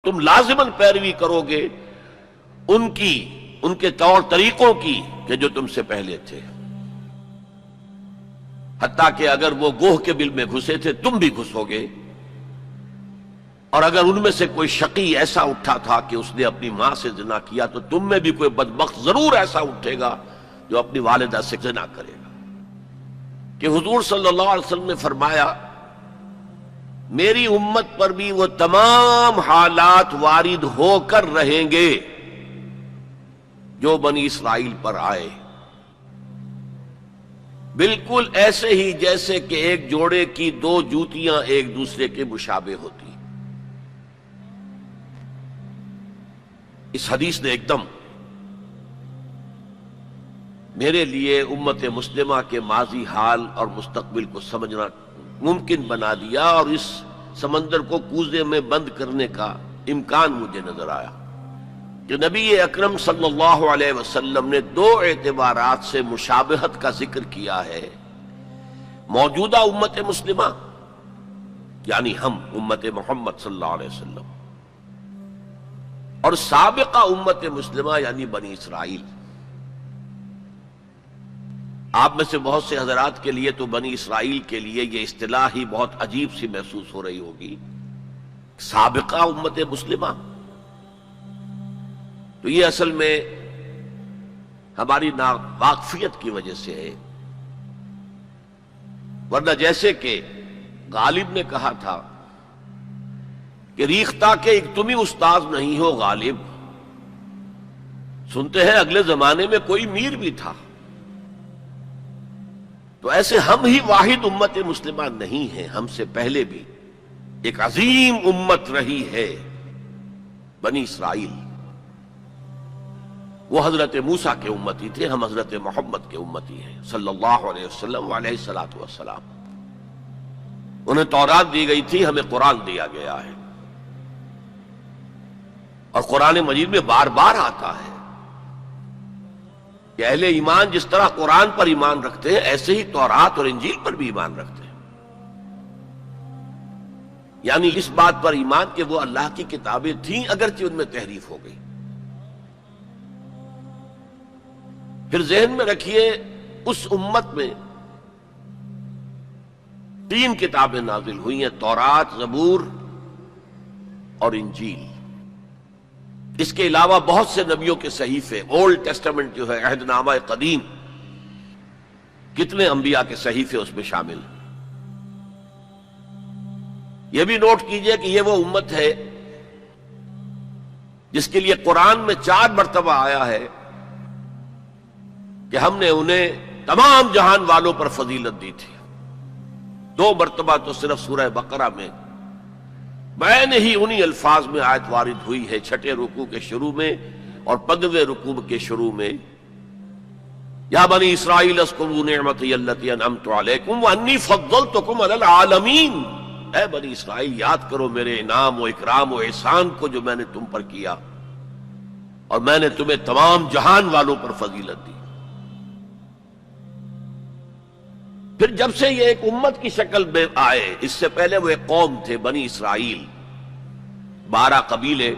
تم لازماً پیروی کرو گے ان کی، ان کے طور طریقوں کی کہ جو تم سے پہلے تھے، حتیٰ کہ اگر وہ گوہ کے بل میں گھسے تھے تم بھی گھسو گے، اور اگر ان میں سے کوئی شقی ایسا اٹھا تھا کہ اس نے اپنی ماں سے زنا کیا تو تم میں بھی کوئی بدبخت ضرور ایسا اٹھے گا جو اپنی والدہ سے زنا کرے گا۔ کہ حضور صلی اللہ علیہ وسلم نے فرمایا میری امت پر بھی وہ تمام حالات وارد ہو کر رہیں گے جو بنی اسرائیل پر آئے، بالکل ایسے ہی جیسے کہ ایک جوڑے کی دو جوتیاں ایک دوسرے کے مشابہ ہوتی۔ اس حدیث نے ایک دم میرے لیے امت مسلمہ کے ماضی حال اور مستقبل کو سمجھنا ممکن بنا دیا، اور اس سمندر کو کوزے میں بند کرنے کا امکان مجھے نظر آیا کہ نبی اکرم صلی اللہ علیہ وسلم نے دو اعتبارات سے مشابہت کا ذکر کیا ہے۔ موجودہ امت مسلمہ یعنی ہم امت محمد صلی اللہ علیہ وسلم، اور سابقہ امت مسلمہ یعنی بنی اسرائیل۔ آپ میں سے بہت سے حضرات کے لیے تو بنی اسرائیل کے لیے یہ اصطلاح ہی بہت عجیب سی محسوس ہو رہی ہوگی، سابقہ امت مسلمہ۔ تو یہ اصل میں ہماری ناواقفیت کی وجہ سے ہے، ورنہ جیسے کہ غالب نے کہا تھا کہ ریختہ کے ایک تم ہی استاذ نہیں ہو غالب، سنتے ہیں اگلے زمانے میں کوئی میر بھی تھا۔ تو ایسے ہم ہی واحد امت مسلمہ نہیں ہیں، ہم سے پہلے بھی ایک عظیم امت رہی ہے بنی اسرائیل۔ وہ حضرت موسیٰ کے امتی تھے، ہم حضرت محمد کے امتی ہیں صلی اللہ علیہ وسلم علیہ الصلوۃ والسلام۔ انہیں تورات دی گئی تھی، ہمیں قرآن دیا گیا ہے، اور قرآن مجید میں بار بار آتا ہے کہ اہل ایمان جس طرح قرآن پر ایمان رکھتے ہیں ایسے ہی تورات اور انجیل پر بھی ایمان رکھتے ہیں، یعنی اس بات پر ایمان کہ وہ اللہ کی کتابیں تھیں اگرچہ ان میں تحریف ہو گئی۔ پھر ذہن میں رکھیے اس امت میں 3 کتابیں نازل ہوئی ہیں، تورات، زبور اور انجیل۔ اس کے علاوہ بہت سے نبیوں کے صحیفے، اولڈ ٹیسٹمنٹ جو ہے عہد نامہ قدیم، کتنے انبیاء کے صحیفے اس میں شامل ہیں۔ یہ بھی نوٹ کیجئے کہ یہ وہ امت ہے جس کے لیے قرآن میں 4 مرتبہ آیا ہے کہ ہم نے انہیں تمام جہان والوں پر فضیلت دی تھی۔ 2 مرتبہ تو صرف سورہ بقرہ میں ہی انہی الفاظ میں آیت وارد ہوئی ہے، 6 رکوع کے شروع میں اور 15ویں رکوع کے شروع میں، یا بنی اسرائیل اذکروا نعمتی التی انعمت علیکم وانی فضلتکم علی العالمین۔ اے بنی اسرائیل یاد کرو میرے انعام و اکرام و احسان کو جو میں نے تم پر کیا، اور میں نے تمہیں تمام جہان والوں پر فضیلت دی۔ پھر جب سے یہ ایک امت کی شکل میں آئے، اس سے پہلے وہ ایک قوم تھے بنی اسرائیل، 12 قبیلے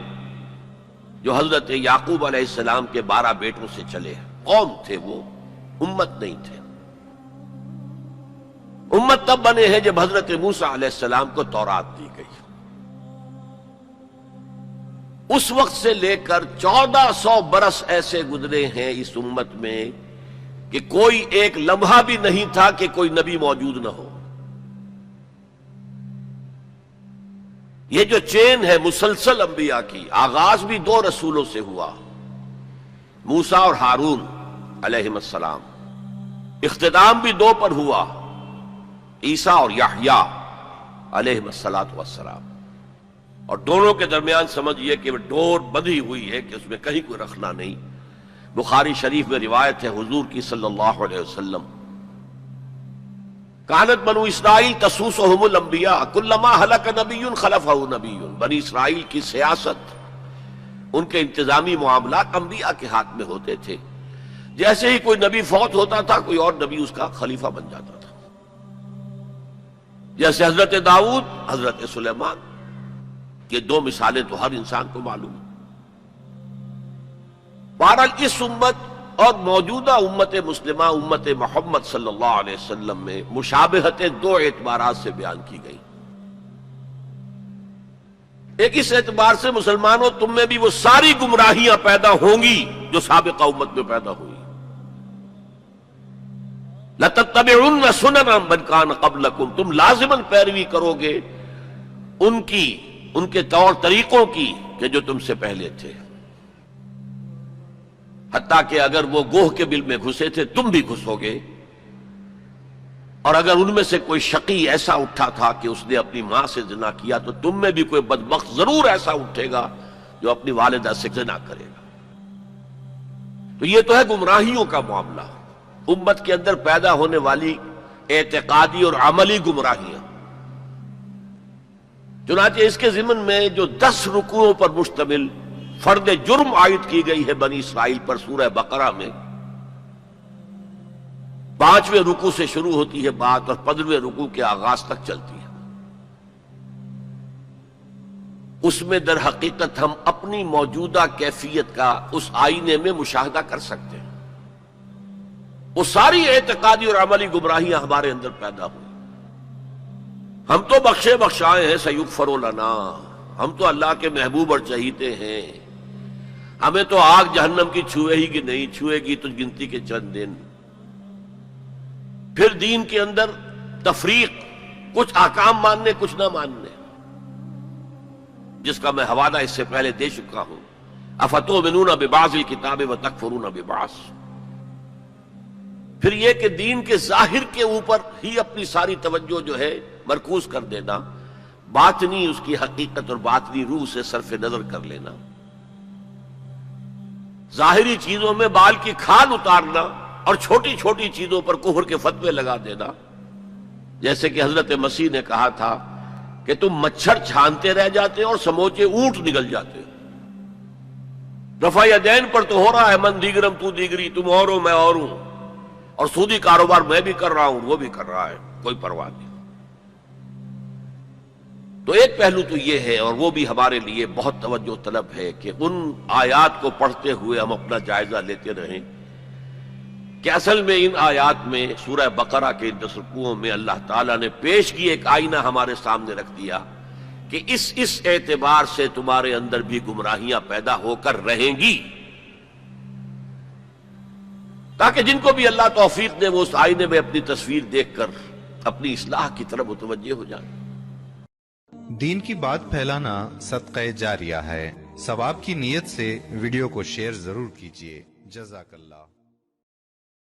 جو حضرت یعقوب علیہ السلام کے 12 بیٹوں سے چلے، قوم تھے وہ، امت نہیں تھے۔ امت تب بنے ہیں جب حضرت موسیٰ علیہ السلام کو تورات دی گئی۔ اس وقت سے لے کر 1400 برس ایسے گزرے ہیں اس امت میں کہ کوئی ایک لمحہ بھی نہیں تھا کہ کوئی نبی موجود نہ ہو۔ یہ جو چین ہے مسلسل انبیاء کی، آغاز بھی 2 رسولوں سے ہوا، موسیٰ اور ہارون علیہم السلام، اختتام بھی 2 پر ہوا، عیسیٰ اور یحییٰ علیہم السلام، اور دونوں کے درمیان سمجھئے کہ ڈور بندھی ہوئی ہے کہ اس میں کہیں کوئی رکھنا نہیں۔ بخاری شریف میں روایت ہے حضور کی صلی اللہ علیہ وسلم، کانت بنو اسرائیل تسوسہم الانبیاء کلما ہلک نبی خلفہ نبی۔ بنی اسرائیل کی سیاست، ان کے انتظامی معاملات انبیاء کے ہاتھ میں ہوتے تھے، جیسے ہی کوئی نبی فوت ہوتا تھا کوئی اور نبی اس کا خلیفہ بن جاتا تھا، جیسے حضرت داؤد، حضرت سلیمان۔ یہ دو مثالیں تو ہر انسان کو معلوم ہیں۔ بہرحال اس امت اور موجودہ امت مسلمہ امت محمد صلی اللہ علیہ وسلم میں مشابہتیں دو اعتبارات سے بیان کی گئی۔ ایک اس اعتبار سے مسلمانوں تم میں بھی وہ ساری گمراہیاں پیدا ہوں گی جو سابقہ امت میں پیدا ہوئی۔ لَتَتَّبِعُنَّ سُنَنَ مَنْ كَانَ قَبْلَكُمْ، تم لازماً پیروی کرو گے ان کے طور طریقوں کی کہ جو تم سے پہلے تھے، حتیٰ کہ اگر وہ گوہ کے بل میں گھسے تھے تم بھی گھسو گے، اور اگر ان میں سے کوئی شقی ایسا اٹھا تھا کہ اس نے اپنی ماں سے زنا کیا تو تم میں بھی کوئی بدبخت ضرور ایسا اٹھے گا جو اپنی والدہ سے زنا کرے گا۔ تو یہ تو ہے گمراہیوں کا معاملہ، امت کے اندر پیدا ہونے والی اعتقادی اور عملی گمراہیاں۔ چنانچہ اس کے ضمن میں جو 10 رکوعوں پر مشتمل فرد جرم عائد کی گئی ہے بنی اسرائیل پر سورہ بقرہ میں، 5ویں رکوع سے شروع ہوتی ہے بات اور 15ویں رکوع کے آغاز تک چلتی ہے۔ اس میں در حقیقت ہم اپنی موجودہ کیفیت کا اس آئینے میں مشاہدہ کر سکتے ہیں۔ وہ ساری اعتقادی اور عملی گمراہیاں ہمارے اندر پیدا ہوئی۔ ہم تو بخشے بخشائے ہیں، سیغفر لنا، ہم تو اللہ کے محبوب اور چہیتے ہیں، ہمیں تو آگ جہنم کی چھوئے ہی کہ نہیں، چھوئے گی تو گنتی کے چند دن۔ پھر دین کے اندر تفریق، کچھ احکام ماننے کچھ نہ ماننے، جس کا میں حوالہ اس سے پہلے دے چکا ہوں۔ افتؤمنون ببعض الکتاب وتکفرون ببعض۔ پھر یہ کہ دین کے ظاہر کے اوپر ہی اپنی ساری توجہ جو ہے مرکوز کر دینا، باطنی اس کی حقیقت اور باطنی روح سے صرف نظر کر لینا، ظاہری چیزوں میں بال کی کھال اتارنا اور چھوٹی چھوٹی چیزوں پر کفر کے فتوے لگا دینا، جیسے کہ حضرت مسیح نے کہا تھا کہ تم مچھر چھانتے رہ جاتے اور سموچے اونٹ نگل جاتے۔ رفع یدین پر تو ہو رہا ہے من دیگرم تو دیگری، تم اور ہو میں اور ہوں، اور سودی کاروبار میں بھی کر رہا ہوں وہ بھی کر رہا ہے، کوئی پرواہ نہیں۔ تو ایک پہلو تو یہ ہے، اور وہ بھی ہمارے لیے بہت توجہ طلب ہے کہ ان آیات کو پڑھتے ہوئے ہم اپنا جائزہ لیتے رہیں کہ اصل میں ان آیات میں سورہ بقرہ کے 10 رکوعوں میں اللہ تعالیٰ نے پیش کی ایک آئینہ ہمارے سامنے رکھ دیا کہ اس اعتبار سے تمہارے اندر بھی گمراہیاں پیدا ہو کر رہیں گی، تاکہ جن کو بھی اللہ توفیق دے وہ اس آئینے میں اپنی تصویر دیکھ کر اپنی اصلاح کی طرف متوجہ ہو جائیں۔ دین کی بات پھیلانا صدقہ جاریہ ہے، ثواب کی نیت سے ویڈیو کو شیئر ضرور کیجیے۔ جزاک اللہ۔